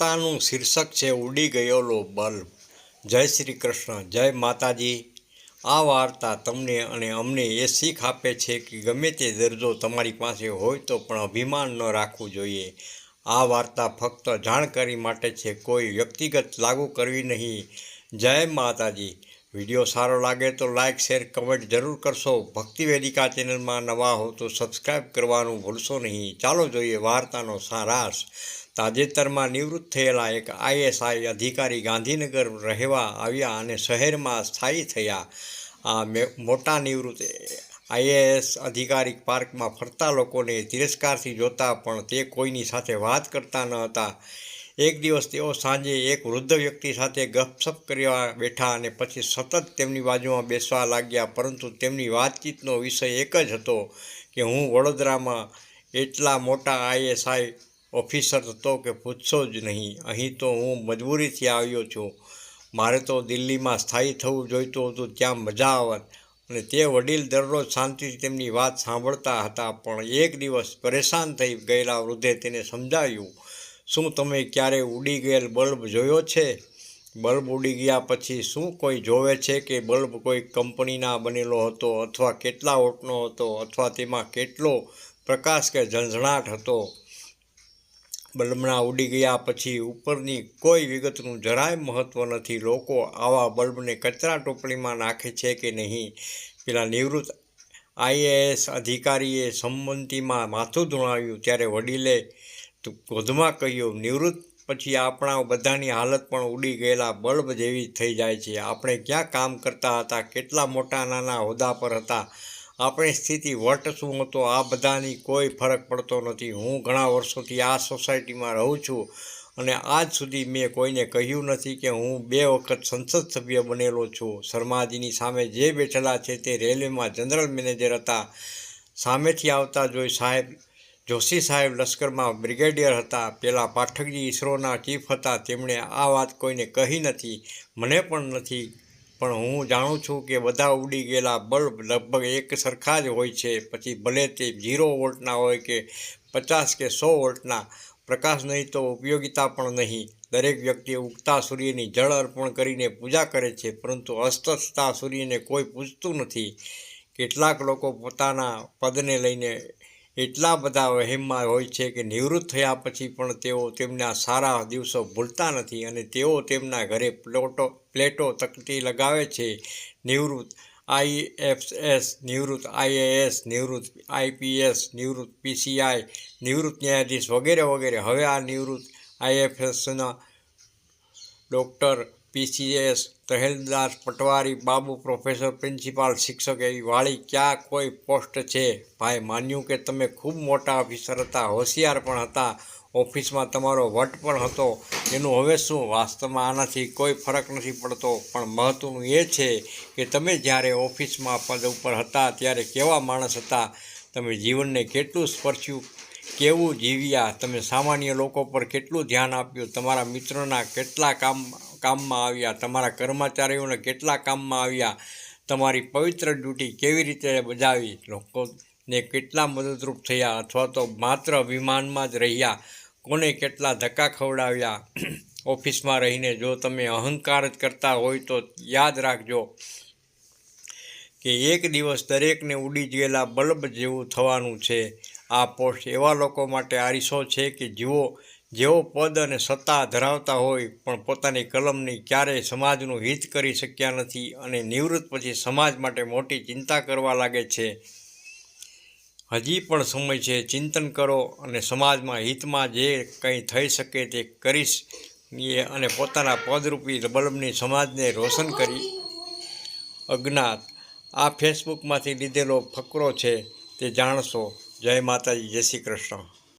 વાર્તાનું શીર્ષક છે ઉડી ગયેલો બલ્બ। જય શ્રી કૃષ્ણ, જય માતાજી। આ વાર્તા તમને અને અમને એ શીખ આપે છે કે ગમે તે દરજ્જો તમારી પાસે હોય તો પણ અભિમાન ન રાખવું જોઈએ। આ વાર્તા ફક્ત જાણકારી માટે છે, કોઈ વ્યક્તિગત લાગુ કરવી નહીં। જય માતાજી। વિડીયો સારો લાગે તો લાઇક, શેર, કમેન્ટ જરૂર કરશો। ભક્તિ વેદિકા ચેનલમાં નવા હો તો સબસ્ક્રાઈબ કરવાનું ભૂલશો નહીં। ચાલો જોઈએ વાર્તાનો સારાંશ। તાજેતરમાં નિવૃત્ત થયેલા એક આઈએએસ અધિકારી ગાંધીનગર રહેવા આવ્યા અને શહેરમાં સ્થાયી થયા। આ મોટા નિવૃત્ત આઈએએસ અધિકારી પાર્કમાં ફરતા લોકોને તિરસ્કારથી જોતા પણ તે કોઈની સાથે વાત કરતા ન હતા। એક દિવસ તેઓ સાંજે એક વૃદ્ધ વ્યક્તિ સાથે ગપસપ કરવા બેઠા અને પછી સતત તેમની બાજુમાં બેસવા લાગ્યા, પરંતુ તેમની વાતચીતનો વિષય એક જ હતો કે હું વડોદરામાં એટલા મોટા આઈએએસ ઓફિસર હતો કે પૂછશો જ નહીં। અહીં તો હું મજબૂરીથી આવ્યો છું, મારે તો દિલ્હીમાં સ્થાયી થવું જોઈતું હતું, ત્યાં મજા આવત। અને તે વડીલ દરરોજ શાંતિથી તેમની વાત સાંભળતા હતા, પણ એક દિવસ પરેશાન થઈ ગયેલા વૃદ્ધે તેને સમજાવ્યું, શું તમે ક્યારેય ઉડી ગયેલ બલ્બ જોયો છે? બલ્બ ઉડી ગયા પછી શું કોઈ જોવે છે કે બલ્બ કોઈ કંપનીના બનેલો હતો, અથવા કેટલા વોટનો હતો, અથવા તેમાં કેટલો પ્રકાશ કે ઝણઝણાટ હતો? બલ્બના ઉડી ગયા પછી ઉપરની કોઈ વિગતનું જરાય મહત્ત્વ નથી। લોકો આવા બલ્બને કચરા ટોપલીમાં નાખે છે કે નહીં? પેલા નિવૃત્ત આઈએએસ અધિકારીએ સંમતિમાં માથું ધુણાવ્યું ત્યારે વડીલે ક્રોધમાં કહ્યું, નિવૃત્ત પછી આપણા બધાની હાલત પણ ઉડી ગયેલા બલ્બ જેવી થઈ જાય છે। આપણે ક્યાં કામ કરતા હતા, કેટલા મોટા નાના હોદ્દા પર હતા, આપણી સ્થિતિ વટ શું હતો, આ બધાની કોઈ ફરક પડતો નથી। હું ઘણા વર્ષોથી આ સોસાયટીમાં રહું છું અને આજ સુધી મેં કોઈને કહ્યું નથી કે હું 2 વખત સંસદ સભ્ય બનેલો છું। શર્માજીની સામે જે બેઠેલા છે તે રેલવેમાં જનરલ મેનેજર હતા। સામેથી આવતા જોશી સાહેબ લશ્કરમાં બ્રિગેડિયર હતા। પેલા પાઠકજી ઇસરોના ચીફ હતા, તેમણે આ વાત કોઈને કહી નથી, મને પણ નથી, પણ હું જાણું છું કે બધા ઉડી ગયેલા બલ્બ લગભગ એક સરખા જ હોય છે, પછી ભલે તે 0 વોલ્ટના હોય કે 50 કે 100 વોલ્ટના। પ્રકાશ નહીં તો ઉપયોગિતા પણ નહીં। દરેક વ્યક્તિ ઉગતા સૂર્યની જળ અર્પણ કરીને પૂજા કરે છે, પરંતુ અસ્ત થતા સૂર્યને કોઈ પૂજતું નથી। કેટલાક લોકો પોતાના પદને લઈને એટલા બધા વહેમમાં હોય છે કે નિવૃત્ત થયા પછી પણ તેઓ તેમના સારા દિવસો ભૂલતા નથી અને તેઓ તેમના ઘરે પ્લેટો તકતી લગાવે છે। નિવૃત્ત આઈએફએસ, નિવૃત્ત આઈએએસ, નિવૃત્ત આઈપીએસ, નિવૃત્ત પીસીઆઈ, નિવૃત્ત ન્યાયાધીશ વગેરે વગેરે। હવે આ નિવૃત્ત આઈએફએસના doctor, PCS, tehsildar, patwari, babu, professor, principal, શિક્ષક એવી વાળી ક્યાં કોઈ પોસ્ટ છે? ભાઈ, માન્યું કે તમે ખૂબ મોટા ઓફિસર હતા, હોશિયાર પણ હતા, ઓફિસમાં તમારો વટ પણ હતો, એનું હવે શું? વાસ્તવમાં આનાથી કોઈ ફરક નથી પડતો, પણ મહત્ત્વનું એ છે કે તમે જ્યારે ઓફિસમાં પદ ઉપર હતા ત્યારે કેવા માણસ હતા, તમે જીવનને કેટલું સ્પર્શ્યું, કેવું જીવ્યા, તમે સામાન્ય લોકો પર કેટલું ધ્યાન આપ્યું, તમારા મિત્રોના કેટલા કામમાં આવ્યા, તમારા કર્મચારીઓને કેટલા કામમાં આવ્યા, તમારી પવિત્ર ડ્યુટી કેવી રીતે બજાવી, લોકોને કેટલા મદદરૂપ થયા, અથવા તો માત્ર અભિમાનમાં જ રહ્યા, કોને કેટલા ધક્કા ખવડાવ્યા। ઓફિસમાં રહીને જો તમે અહંકાર જ કરતા હોય તો યાદ રાખજો કે એક દિવસ દરેકને ઉડી ગયેલા બલ્બ જેવું થવાનું છે। આ પોસ્ટ એવા લોકો માટે આરીસો છે કે જેઓ પદ અને સત્તા ધરાવતા હોય પણ પોતાની કલમની ક્યારેય સમાજનું હિત કરી શક્યા નથી અને નિવૃત્ત પછી સમાજ માટે મોટી ચિંતા કરવા લાગે છે। હજી પણ સમય છે, ચિંતન કરો અને સમાજમાં હિતમાં જે કંઈ થઈ શકે તે કરીશ અને પોતાના પદરૂપી બલ્બની સમાજને રોશન કરી। અજ્ઞાત, આ ફેસબુકમાંથી લીધેલો ફકરો છે, તે જાણશો। જય માતાજી, જય શ્રી કૃષ્ણ।